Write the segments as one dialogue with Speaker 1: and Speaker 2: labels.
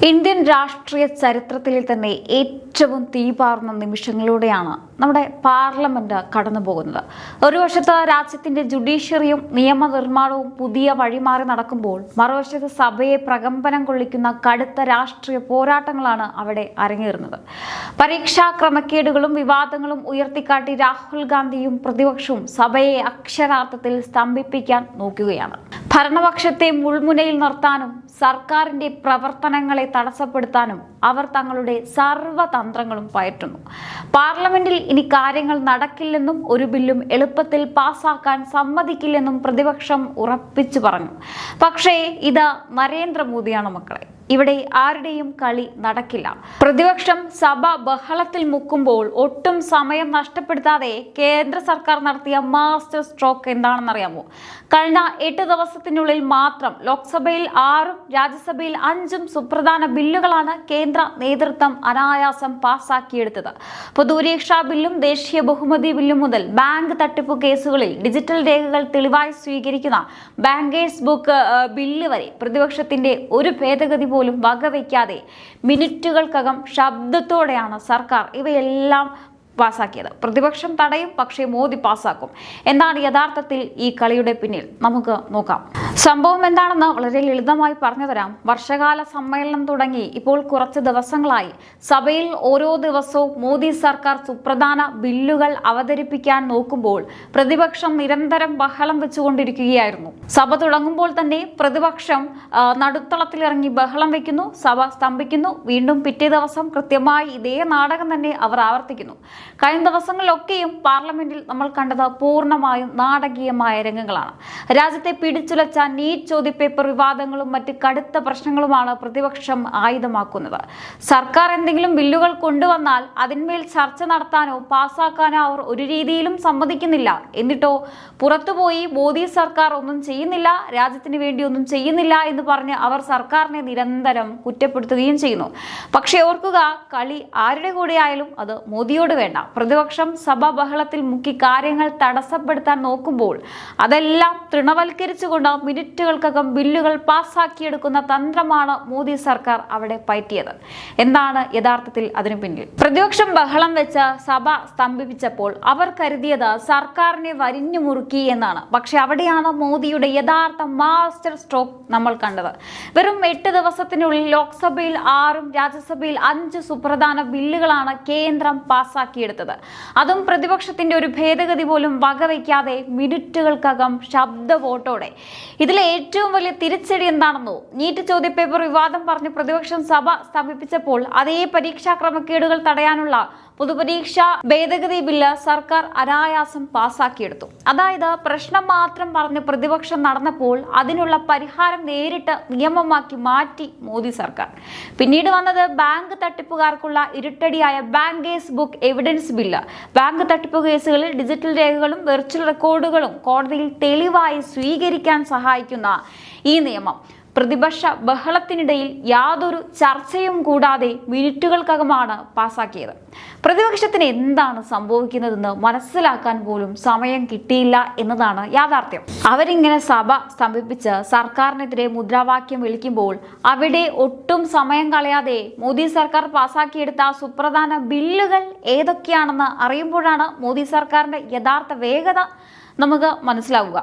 Speaker 1: Indian രാഷ്ട്രീയ ചരിത്രത്തിലെ തന്നെ ഏറ്റവും തീപാർന്ന നിമിഷങ്ങളിലൂടെയാണ് നമ്മുടെ പാർലമെന്റ് കടന്നുപോകുന്നത്. ഒരു വശത്ത് രാജ്യത്തിന്റെ ജുഡീഷ്യറിയും നിയമനിർമ്മാണവും പുതിയ വഴിമാറി നടക്കുമ്പോൾ, മറുവശത്ത് സഭയെ പ്രകമ്പനം കൊള്ളിക്കുന്ന കടുത്ത രാഷ്ട്രീയ പോരാട്ടങ്ങളാണ് അവിടെ അരങ്ങേറുന്നത്. പരീക്ഷാ ക്രമക്കേടുകളും വിവാദങ്ങളും ഉയർത്തിക്കാട്ടി രാഹുൽ ഗാന്ധിയും പ്രതിപക്ഷവും സഭയെ അക്ഷരാർത്ഥത്തിൽ സ്തംഭിപ്പിക്കാൻ നോക്കുകയാണ്. ഭരണപക്ഷത്തെ മുൾമുനയിൽ നിർത്താനും സർക്കാരിന്റെ പ്രവർത്തനങ്ങളെ തടസ്സപ്പെടുത്താനും അവർ തങ്ങളുടെ സർവ്വതന്ത്രങ്ങളും പയറ്റുന്നു. പാർലമെന്റിൽ ഇനി കാര്യങ്ങൾ നടക്കില്ലെന്നും ഒരു ബില്ലും എളുപ്പത്തിൽ പാസാക്കാൻ സമ്മതിക്കില്ലെന്നും പ്രതിപക്ഷം ഉറപ്പിച്ചു പറഞ്ഞു. പക്ഷേ ഇത് നരേന്ദ്രമോദിയാണ് മക്കളെ. ഇവിടെ ആരുടെയും കളി നടക്കില്ല. പ്രതിപക്ഷം സഭ ബഹളത്തിൽ മുക്കുമ്പോൾ ഒട്ടും സമയം നഷ്ടപ്പെടുത്താതെ കേന്ദ്ര സർക്കാർ നടത്തിയ മാസ്റ്റർ സ്ട്രോക്ക് എന്താണെന്നറിയാമോ? കഴിഞ്ഞ 8 ദിവസത്തിനുള്ളിൽ മാത്രം ലോക്സഭയിൽ 6ഉം രാജ്യസഭയിൽ 5ഉം സുപ്രധാന ബില്ലുകളാണ് കേന്ദ്ര നേതൃത്വം അനായാസം പാസാക്കിയെടുത്തത്. പൊതുപരീക്ഷാ ബില്ലും ദേശീയ ബഹുമതി ബില്ലും മുതൽ ബാങ്ക് തട്ടിപ്പ് കേസുകളിൽ ഡിജിറ്റൽ രേഖകൾ തെളിവായി സ്വീകരിക്കുന്ന ബാങ്കേഴ്സ് ബുക്ക് ബില്ല് വരെ പ്രതിപക്ഷത്തിന്റെ ഒരു ഭേദഗതി പോലും വകവയ്ക്കാതെ മിനിറ്റുകൾക്കകം ശബ്ദത്തോടെയാണ് സർക്കാർ ഇവയെല്ലാം പാസാക്കിയത്. പ്രതിപക്ഷം തടയും, പക്ഷേ മോദി പാസാക്കും. എന്താണ് യഥാർത്ഥത്തിൽ ഈ കളിയുടെ പിന്നിൽ? നമുക്ക് നോക്കാം. സംഭവം എന്താണെന്ന് വളരെ ലളിതമായി പറഞ്ഞു തരാം. വർഷകാല സമ്മേളനം തുടങ്ങി ഇപ്പോൾ കുറച്ച് ദിവസങ്ങളായി സഭയിൽ ഓരോ ദിവസവും മോദി സർക്കാർ സുപ്രധാന ബില്ലുകൾ അവതരിപ്പിക്കാൻ നോക്കുമ്പോൾ പ്രതിപക്ഷം നിരന്തരം ബഹളം വെച്ചുകൊണ്ടിരിക്കുകയായിരുന്നു. സഭ തുടങ്ങുമ്പോൾ തന്നെ പ്രതിപക്ഷം നടുത്തളത്തിലിറങ്ങി ബഹളം വെക്കുന്നു, സഭ സ്തംഭിക്കുന്നു. വീണ്ടും പിറ്റേ ദിവസം കൃത്യമായി ഇതേ നാടകം തന്നെ അവർ ആവർത്തിക്കുന്നു. കഴിഞ്ഞ ദിവസങ്ങളിലൊക്കെയും പാർലമെന്റിൽ നമ്മൾ കണ്ടത് പൂർണ്ണമായും നാടകീയമായ രംഗങ്ങളാണ്. രാജ്യത്തെ പിടിച്ചുലച്ച നീറ്റ് ചോദ്യപേപ്പർ വിവാദങ്ങളും മറ്റ് കടുത്ത പ്രശ്നങ്ങളുമാണ് പ്രതിപക്ഷം ആയുധമാക്കുന്നത്. സർക്കാർ എന്തെങ്കിലും ബില്ലുകൾ കൊണ്ടുവന്നാൽ അതിന്മേൽ ചർച്ച നടത്താനോ പാസ്സാക്കാനോ അവർ ഒരു രീതിയിലും സമ്മതിക്കുന്നില്ല. എന്നിട്ടോ പുറത്തുപോയി മോദി സർക്കാർ ഒന്നും ചെയ്യുന്നില്ല, രാജ്യത്തിന് വേണ്ടി ഒന്നും ചെയ്യുന്നില്ല എന്ന് പറഞ്ഞ് അവർ സർക്കാരിനെ നിരന്തരം കുറ്റപ്പെടുത്തുകയും ചെയ്യുന്നു. പക്ഷേ ഓർക്കുക, കളി ആരുടെ കൂടെയായാലും അത് മോദിയോട് വേണ്ട. പ്രതിപക്ഷം സഭ ബഹളത്തിൽ മുക്കി കാര്യങ്ങൾ തടസ്സപ്പെടുത്താൻ നോക്കുമ്പോൾ അതെല്ലാം തൃണവൽക്കരിച്ചുകൊണ്ട് മിനിറ്റുകൾക്കകം ബില്ലുകൾ പാസ്സാക്കിയെടുക്കുന്ന തന്ത്രമാണ് മോദി സർക്കാർ അവിടെ പയറ്റിയത്. എന്താണ് യഥാർത്ഥത്തിൽ അതിനു പിന്നിൽ? പ്രതിപക്ഷം ബഹളം വെച്ച് സഭ സ്തംഭിപ്പിച്ചപ്പോൾ അവർ കരുതിയത് സർക്കാരിനെ വരിഞ്ഞു മുറുക്കി എന്നാണ്. പക്ഷെ അവിടെയാണ് മോദിയുടെ യഥാർത്ഥ മാസ്റ്റർ സ്ട്രോക്ക് നമ്മൾ കണ്ടത്. വെറും 8 ദിവസത്തിനുള്ളിൽ ലോക്സഭയിൽ 6ഉം രാജ്യസഭയിൽ 5 സുപ്രധാന ബില്ലുകളാണ് കേന്ദ്രം പാസ്സാക്കിയെടുത്തത്. അതും പ്രതിപക്ഷത്തിന്റെ ഒരു ഭേദഗതി പോലും വകവയ്ക്കാതെ മിനിറ്റുകൾക്കകം ശബ്ദ വോട്ടോടെ. ഇതിലെ ഏറ്റവും വലിയ തിരിച്ചടി എന്താണെന്നോ? നീറ്റ് ചോദ്യപേപ്പർ വിവാദം പറഞ്ഞ് പ്രതിപക്ഷം സഭ സ്തംഭിപ്പിച്ചപ്പോൾ അതേ പരീക്ഷാ ക്രമക്കേടുകൾ തടയാനുള്ള പൊതുപരീക്ഷാ ഭേദഗതി ബില്ല് സർക്കാർ അനായാസം പാസാക്കിയെടുത്തു. അതായത് പ്രശ്നം മാത്രം പറഞ്ഞ് പ്രതിപക്ഷം നടന്നപ്പോൾ അതിനുള്ള പരിഹാരം നേരിട്ട് നിയമമാക്കി മാറ്റി മോദി സർക്കാർ. പിന്നീട് വന്നത് ബാങ്ക് തട്ടിപ്പുകാർക്കുള്ള ഇരുട്ടടിയായ bankers book evidence bill. Bank തട്ടിപ്പ് കേസുകളിൽ ഡിജിറ്റൽ രേഖകളും വെർച്വൽ റെക്കോർഡുകളും കോടതിയിൽ തെളിവായി സ്വീകരിക്കാൻ സഹായിക്കുന്ന ഈ നിയമം പ്രതിപക്ഷ ബഹളത്തിനിടയിൽ യാതൊരു ചർച്ചയും കൂടാതെ മിനിറ്റുകൾക്കകമാണ് പാസാക്കിയത്. പ്രതിപക്ഷത്തിന് എന്താണ് സംഭവിക്കുന്നതെന്ന് മനസ്സിലാക്കാൻ പോലും സമയം കിട്ടിയില്ല എന്നതാണ് യാഥാർത്ഥ്യം. അവരിങ്ങനെ സഭ സ്തംഭിപ്പിച്ച് സർക്കാരിനെതിരെ മുദ്രാവാക്യം വിളിക്കുമ്പോൾ അവിടെ ഒട്ടും സമയം കളയാതെ മോദി സർക്കാർ പാസാക്കിയെടുത്ത സുപ്രധാന ബില്ലുകൾ ഏതൊക്കെയാണെന്ന് അറിയുമ്പോഴാണ് മോദി സർക്കാരിന്റെ യഥാർത്ഥ വേഗത നമുക്ക് മനസ്സിലാവുക.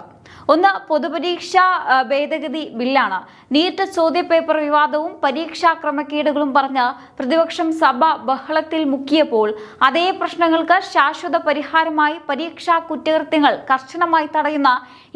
Speaker 1: ഒന്ന്, പൊതുപരീക്ഷാ ഭേദഗതി ബില്ലാണ്. നീറ്റ് ചോദ്യപേപ്പർ വിവാദവും പരീക്ഷാ ക്രമക്കേടുകളും പറഞ്ഞ് പ്രതിപക്ഷം സഭ ബഹളത്തിൽ മുക്കിയപ്പോൾ അതേ പ്രശ്നങ്ങൾക്ക് ശാശ്വത പരിഹാരമായി പരീക്ഷാ കുറ്റകൃത്യങ്ങൾ കർശനമായി തടയുന്ന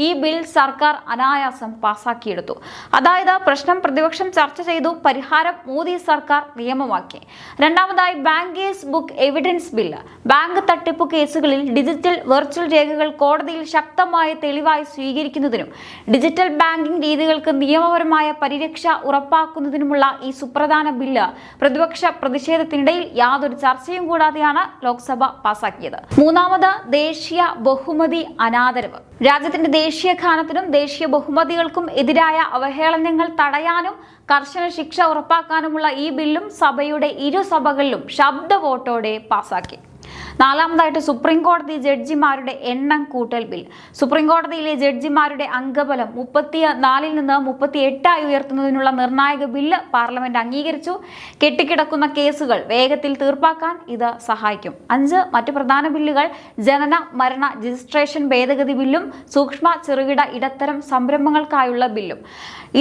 Speaker 1: ഈ ബിൽ സർക്കാർ അനായാസം പാസാക്കിയെടുത്തു. അതായത് പ്രശ്നം പ്രതിപക്ഷം ചർച്ച ചെയ്തു, പരിഹാരം മോദി സർക്കാർ നിയമമാക്കി. രണ്ടാമതായി bankers book evidence bill. Bank തട്ടിപ്പ് കേസുകളിൽ ഡിജിറ്റൽ വെർച്വൽ രേഖകൾ കോടതിയിൽ ശക്തമായ തെളിവായി സ്വീകരിക്കുന്നതിനും ഡിജിറ്റൽ ബാങ്കിംഗ് രീതികൾക്ക് നിയമപരമായ പരിരക്ഷ ഉറപ്പാക്കുന്നതിനുമുള്ള ഈ സുപ്രധാന ബില്ല് പ്രതിപക്ഷ പ്രതിഷേധത്തിനിടയിൽ യാതൊരു ചർച്ചയും കൂടാതെയാണ് ലോക്സഭ പാസാക്കിയത്. മൂന്നാമത്, ദേശീയ ബഹുമതി അനാദരവ്. രാജ്യത്തിന്റെ ദേശീയ ഗാനത്തിനും ദേശീയ ബഹുമതികൾക്കും എതിരായ അവഹേളനങ്ങൾ തടയാനും കർശന ശിക്ഷ ഉറപ്പാക്കാനുമുള്ള ഈ ബില്ലും സഭയുടെ ഇരുസഭകളിലും ശബ്ദ വോട്ടോടെ പാസാക്കി. നാലാമതായിട്ട് സുപ്രീം കോടതി ജഡ്ജിമാരുടെ എണ്ണം കൂട്ടൽ ബിൽ. സുപ്രീം കോടതിയിലെ ജഡ്ജിമാരുടെ അംഗബലം 34 നിന്ന് 38 ഉയർത്തുന്നതിനുള്ള നിർണായക ബില്ല് പാർലമെന്റ് അംഗീകരിച്ചു. കെട്ടിക്കിടക്കുന്ന കേസുകൾ വേഗത്തിൽ തീർപ്പാക്കാൻ ഇത് സഹായിക്കും. 5 മറ്റ് പ്രധാന ബില്ലുകൾ ജനന മരണ രജിസ്ട്രേഷൻ ഭേദഗതി ബില്ലും സൂക്ഷ്മ ചെറുകിട ഇടത്തരം സംരംഭങ്ങൾക്കായുള്ള ബില്ലും.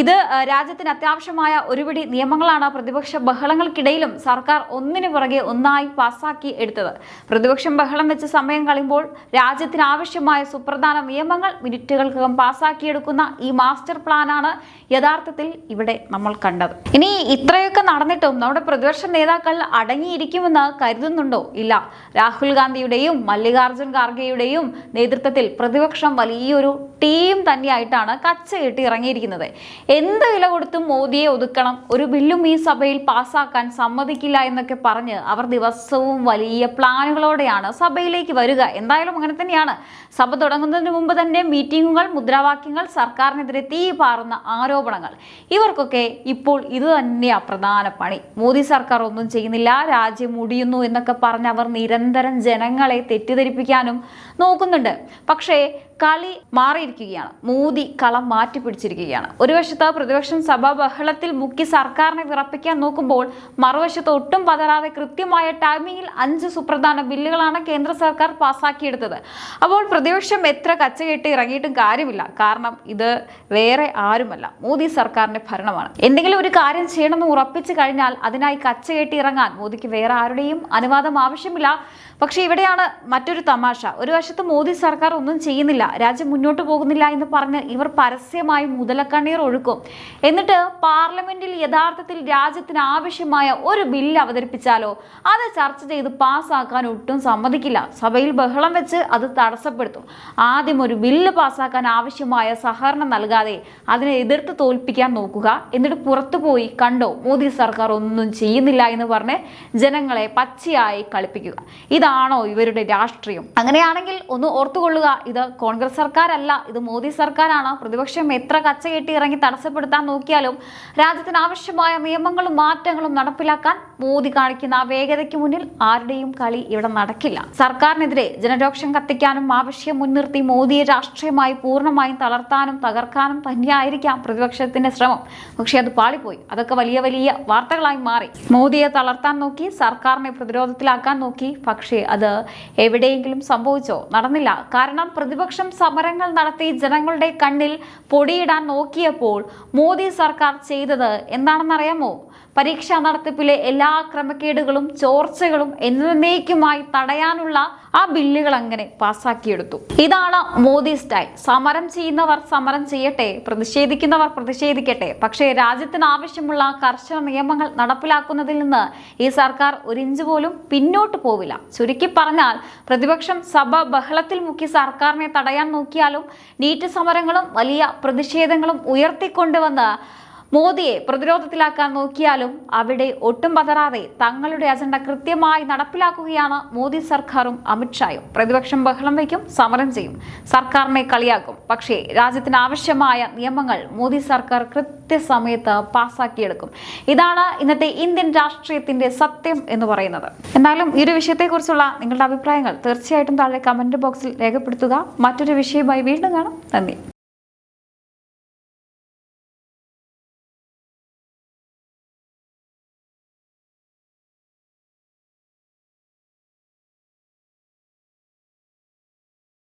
Speaker 1: ഇത് രാജ്യത്തിന് അത്യാവശ്യമായ ഒരുപിടി നിയമങ്ങളാണ് പ്രതിപക്ഷ ബഹളങ്ങൾക്കിടയിലും സർക്കാർ ഒന്നിനു പുറകെ ഒന്നായി പാസാക്കി എടുത്തത്. പ്രതിപക്ഷം ബഹളം വെച്ച് സമയം കളയുമ്പോൾ രാജ്യത്തിന് ആവശ്യമായ സുപ്രധാന നിയമങ്ങൾ മിനിറ്റുകൾക്കകം പാസാക്കിയെടുക്കുന്ന ഈ മാസ്റ്റർ പ്ലാനാണ് യഥാർത്ഥത്തിൽ ഇവിടെ നമ്മൾ കണ്ടത്. ഇനി ഇത്രയൊക്കെ നടന്നിട്ടും നമ്മുടെ പ്രതിപക്ഷ നേതാക്കൾ അടങ്ങിയിരിക്കുമെന്ന് കരുതുന്നുണ്ടോ? ഇല്ല. രാഹുൽ ഗാന്ധിയുടെയും മല്ലികാർജുൻ ഖാർഗെയുടെയും നേതൃത്വത്തിൽ പ്രതിപക്ഷം വലിയൊരു ടീം തന്നെയായിട്ടാണ് കച്ചകെട്ടി ഇറങ്ങിയിരിക്കുന്നത്. എന്ത് വില കൊടുത്തും മോദിയെ ഒതുക്കണം, ഒരു ബില്ലും ഈ സഭയിൽ പാസ്സാക്കാൻ സമ്മതിക്കില്ല എന്നൊക്കെ പറഞ്ഞ് അവർ ദിവസവും വലിയ പ്ലാനുകളോടെയാണ് സഭയിലേക്ക് വരിക. എന്തായാലും അങ്ങനെ തന്നെയാണ്. സഭ തുടങ്ങുന്നതിന് മുമ്പ് തന്നെ മീറ്റിങ്ങുകൾ, മുദ്രാവാക്യങ്ങൾ, സർക്കാരിനെതിരെ തീ പാറുന്ന ആരോപണങ്ങൾ. ഇവർക്കൊക്കെ ഇപ്പോൾ ഇത് തന്നെയാ പ്രധാന പണി. മോദി സർക്കാർ ഒന്നും ചെയ്യുന്നില്ല, രാജ്യം മുടിയുന്നു എന്നൊക്കെ പറഞ്ഞ് അവർ നിരന്തരം ജനങ്ങളെ തെറ്റിദ്ധരിപ്പിക്കാനും നോക്കുന്നുണ്ട്. പക്ഷേ കളി മാറിയിരിക്കുകയാണ്. മോദി കളം മാറ്റിപ്പിടിച്ചിരിക്കുകയാണ്. ഒരു വശത്ത് പ്രതിപക്ഷം സഭാ ബഹളത്തിൽ മുക്കി സർക്കാരിനെ വിറപ്പിക്കാൻ നോക്കുമ്പോൾ മറുവശത്ത് ഒട്ടും പതരാതെ കൃത്യമായ ടൈമിങ്ങിൽ 5 സുപ്രധാന ബില്ലുകളാണ് കേന്ദ്ര സർക്കാർ പാസ്സാക്കിയെടുത്തത്. അപ്പോൾ പ്രതിപക്ഷം എത്ര കച്ചകെട്ടി ഇറങ്ങിയിട്ടും കാര്യമില്ല. കാരണം ഇത് വേറെ ആരുമല്ല, മോദി സർക്കാരിന്റെ ഭരണമാണ്. എന്തെങ്കിലും ഒരു കാര്യം ചെയ്യണമെന്ന് ഉറപ്പിച്ചു കഴിഞ്ഞാൽ അതിനായി കച്ചകെട്ടി ഇറങ്ങാൻ മോദിക്ക് വേറെ ആരുടെയും അനുവാദം ആവശ്യമില്ല. പക്ഷെ ഇവിടെയാണ് മറ്റൊരു തമാശ. ഒരു വശത്ത് മോദി സർക്കാർ ഒന്നും ചെയ്യുന്നില്ല, രാജ്യം മുന്നോട്ട് പോകുന്നില്ല എന്ന് പറഞ്ഞ് ഇവർ പരസ്യമായി മുതലക്കണ്ണീർ ഒഴുക്കും. എന്നിട്ട് പാർലമെന്റിൽ യഥാർത്ഥത്തിൽ രാജ്യത്തിന് ആവശ്യമായ ഒരു ബില്ല് അവതരിപ്പിച്ചാലോ അത് ചർച്ച ചെയ്ത് പാസ്സാക്കാൻ ഒട്ടും സമ്മതിക്കില്ല. സഭയിൽ ബഹളം വെച്ച് അത് തടസ്സപ്പെടുത്തും. ആദ്യം ഒരു ബില്ല് പാസ്സാക്കാൻ ആവശ്യമായ സഹകരണം നൽകാതെ അതിനെ എതിർത്ത് തോൽപ്പിക്കാൻ നോക്കുക. എന്നിട്ട് പുറത്തു പോയി കണ്ടോ മോദി സർക്കാർ ഒന്നും ചെയ്യുന്നില്ല എന്ന് പറഞ്ഞ് ജനങ്ങളെ പച്ചയായി കളിപ്പിക്കുക. ഇതാണോ ഇവരുടെ രാഷ്ട്രീയം? അങ്ങനെയാണെങ്കിൽ ഒന്ന് ഓർത്തുകൊള്ളുക, ഇത് കോൺഗ്രസ് സർക്കാരല്ല, ഇത് മോദി സർക്കാരാണ്. പ്രതിപക്ഷം എത്ര കച്ചകെട്ടി ഇറങ്ങി തടസ്സപ്പെടുത്താൻ നോക്കിയാലും രാജ്യത്തിന് ആവശ്യമായ നിയമങ്ങളും മാറ്റങ്ങളും നടപ്പിലാക്കാൻ മോദി കാണിക്കുന്ന വേഗതയ്ക്ക് മുന്നിൽ ആരുടെയും കളി ഇവിടെ നടക്കില്ല. സർക്കാരിനെതിരെ ജനരോക്ഷം കത്തിക്കാനും ആവശ്യം മുൻനിർത്തി മോദിയെ രാഷ്ട്രീയമായി പൂർണ്ണമായും തളർത്താനും തകർക്കാനും തന്നെയായിരിക്കാം പ്രതിപക്ഷത്തിന്റെ ശ്രമം. പക്ഷെ അത് പാളിപ്പോയി. അതൊക്കെ വലിയ വലിയ വാർത്തകളായി മാറി. മോദിയെ തളർത്താൻ നോക്കി, സർക്കാരിനെ പ്രതിരോധത്തിലാക്കാൻ നോക്കി. പക്ഷേ അത് എവിടെയെങ്കിലും സംഭവിച്ചോ? നടന്നില്ല. കാരണം പ്രതിപക്ഷം സമരങ്ങൾ നടത്തി ജനങ്ങളുടെ കണ്ണിൽ പൊടിയിടാൻ നോക്കിയപ്പോൾ മോദി സർക്കാർ ചെയ്തത് എന്താണെന്നറിയാമോ? പരീക്ഷാ നടത്തിപ്പിലെ എല്ലാ ക്രമക്കേടുകളും ചോർച്ചകളും എന്നേക്കുമായി തടയാനുള്ള ആ ബില്ലുകൾ അങ്ങനെ പാസ്സാക്കിയെടുത്തു. ഇതാണ് മോദി സ്റ്റൈൽ. സമരം ചെയ്യുന്നവർ സമരം ചെയ്യട്ടെ, പ്രതിഷേധിക്കുന്നവർ പ്രതിഷേധിക്കട്ടെ. പക്ഷേ രാജ്യത്തിന് ആവശ്യമുള്ള കർശന നിയമങ്ങൾ നടപ്പിലാക്കുന്നതിൽ നിന്ന് ഈ സർക്കാർ ഒരു ഇഞ്ച് പോലും പിന്നോട്ട് പോവില്ല. ചുരുക്കി പറഞ്ഞാൽ പ്രതിപക്ഷം സഭ ബഹളത്തിൽ മുക്കി സർക്കാരിനെ തടയാൻ നോക്കിയാലും നീറ്റ് സമരങ്ങളും വലിയ പ്രതിഷേധങ്ങളും ഉയർത്തിക്കൊണ്ടുവന്ന് മോദിയെ പ്രതിരോധത്തിലാക്കാൻ നോക്കിയാലും അവിടെ ഒട്ടും പതറാതെ തങ്ങളുടെ അജണ്ട കൃത്യമായി നടപ്പിലാക്കുകയാണ് മോദി സർക്കാരും അമിത്ഷായും. പ്രതിപക്ഷം ബഹളം വയ്ക്കും, സമരം ചെയ്യും, സർക്കാരിനെ കളിയാക്കും. പക്ഷേ രാജ്യത്തിന് ആവശ്യമായ നിയമങ്ങൾ മോദി സർക്കാർ കൃത്യസമയത്ത് പാസ്സാക്കിയെടുക്കും. ഇതാണ് ഇന്നത്തെ ഇന്ത്യൻ രാഷ്ട്രീയത്തിന്റെ സത്യം എന്ന് പറയുന്നത്. എന്തായാലും ഈ ഒരു വിഷയത്തെക്കുറിച്ചുള്ള നിങ്ങളുടെ അഭിപ്രായങ്ങൾ തീർച്ചയായിട്ടും താഴെ കമന്റ് ബോക്സിൽ രേഖപ്പെടുത്തുക. മറ്റൊരു വിഷയവുമായി വീണ്ടും കാണാം. നന്ദി.